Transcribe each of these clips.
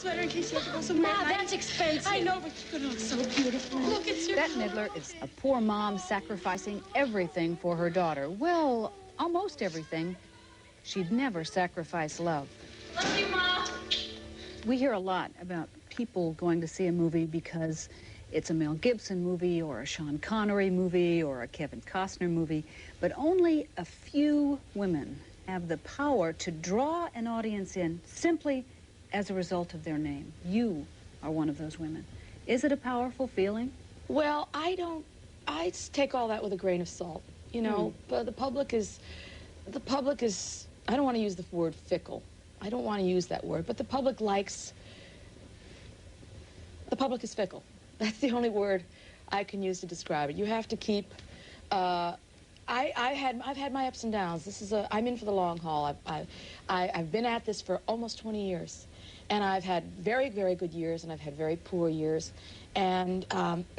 sweater in case you have to go somewhere. Ma, that's expensive. I know, but you're gonna look so beautiful. Look, it's your... Bette Midler is a poor mom sacrificing everything for her daughter. Well, almost everything. She'd never sacrifice love. Love you, Ma. We hear a lot about people going to see a movie because it's a Mel Gibson movie or a Sean Connery movie or a Kevin Costner movie, but only a few women have the power to draw an audience in simply as a result of their name. You are one of those women. Is it a powerful feeling? Well, I take all that with a grain of salt, you know, but the public is, I don't want to use the word fickle. I don't want to use that word, but the public is fickle. That's the only word I can use to describe it. You have to keep, I've had my ups and downs. I'm in for the long haul. I've been at this for almost 20 years. And I've had very, very good years, and I've had very poor years. And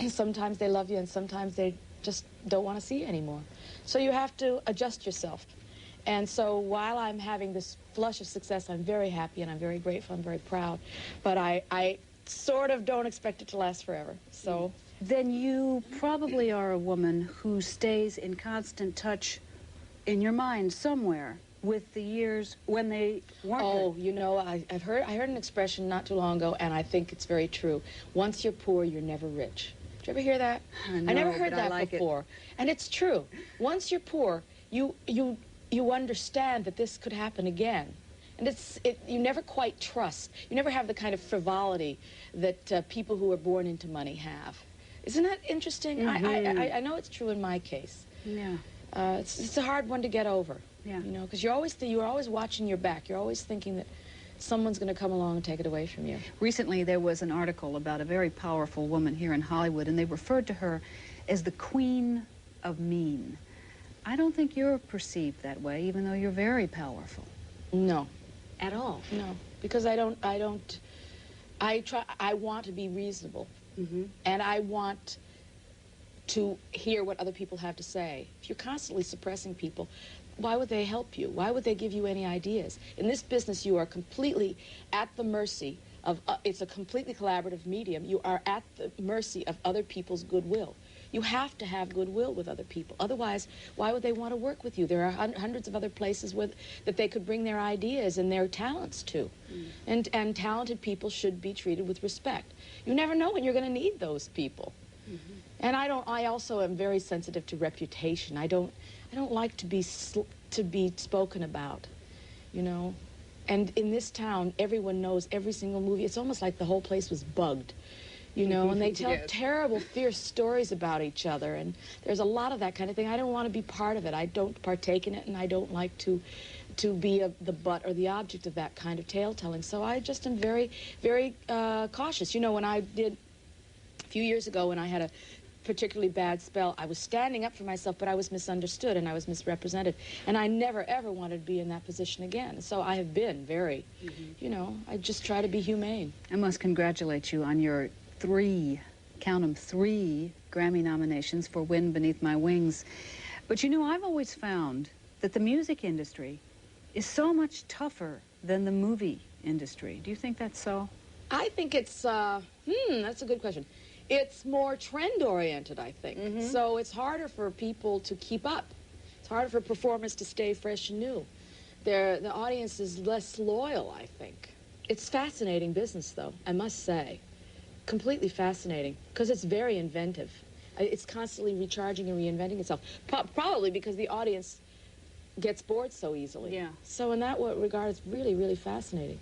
sometimes they love you, and sometimes they just don't want to see you anymore. So you have to adjust yourself. And so while I'm having this flush of success, I'm very happy, and I'm very grateful, I'm very proud. But I sort of don't expect it to last forever, so... Then you probably are a woman who stays in constant touch in your mind somewhere with the years when they weren't Oh, good. you know, I heard an expression not too long ago, and I think it's very true. Once you're poor, you're never rich. Did you ever hear that? No, I never heard but that I like before. And it's true. Once you're poor, you understand that this could happen again. And you never quite trust. You never have the kind of frivolity that people who are born into money have. Isn't that interesting? Mm-hmm. I know it's true in my case. Yeah. It's a hard one to get over. Yeah. You know, because you're always watching your back. You're always thinking that someone's going to come along and take it away from you. Recently, there was an article about a very powerful woman here in Hollywood, and they referred to her as the Queen of Mean. I don't think you're perceived that way, even though you're very powerful. No. At all? No. Because I want to be reasonable. Mm-hmm. And I want to hear what other people have to say. If you're constantly suppressing people, why would they help you? Why would they give you any ideas? In this business, you are completely at the mercy of, it's a completely collaborative medium. You are at the mercy of other people's goodwill. You have to have goodwill with other people. Otherwise, why would they want to work with you? There are hundreds of other places that they could bring their ideas and their talents to. And talented people should be treated with respect. You never know when you're going to need those people. Mm-hmm. And I also am very sensitive to reputation. I don't like to be spoken about, you know. And in this town, everyone knows every single movie. It's almost like the whole place was bugged, you know, and they tell terrible, fierce stories about each other, and there's a lot of that kind of thing. I don't want to be part of it. I don't partake in it, and I don't like to be the butt or the object of that kind of tale-telling. So I just am very, very cautious. You know, when I did, a few years ago, when I had a particularly bad spell, I was standing up for myself, but I was misunderstood and I was misrepresented. And I never, ever wanted to be in that position again. So I have been very, you know, I just try to be humane. I must congratulate you on your 3, count 'em, 3 Grammy nominations for Wind Beneath My Wings. But you know, I've always found that the music industry is so much tougher than the movie industry. Do you think that's so? I think it's, that's a good question. It's more trend-oriented, I think. Mm-hmm. So it's harder for people to keep up. It's harder for performers to stay fresh and new. The audience is less loyal, I think. It's fascinating business, though, I must say. Completely fascinating, because it's very inventive. It's constantly recharging and reinventing itself. Probably because the audience gets bored so easily. Yeah. So in that regard, it's really, really fascinating.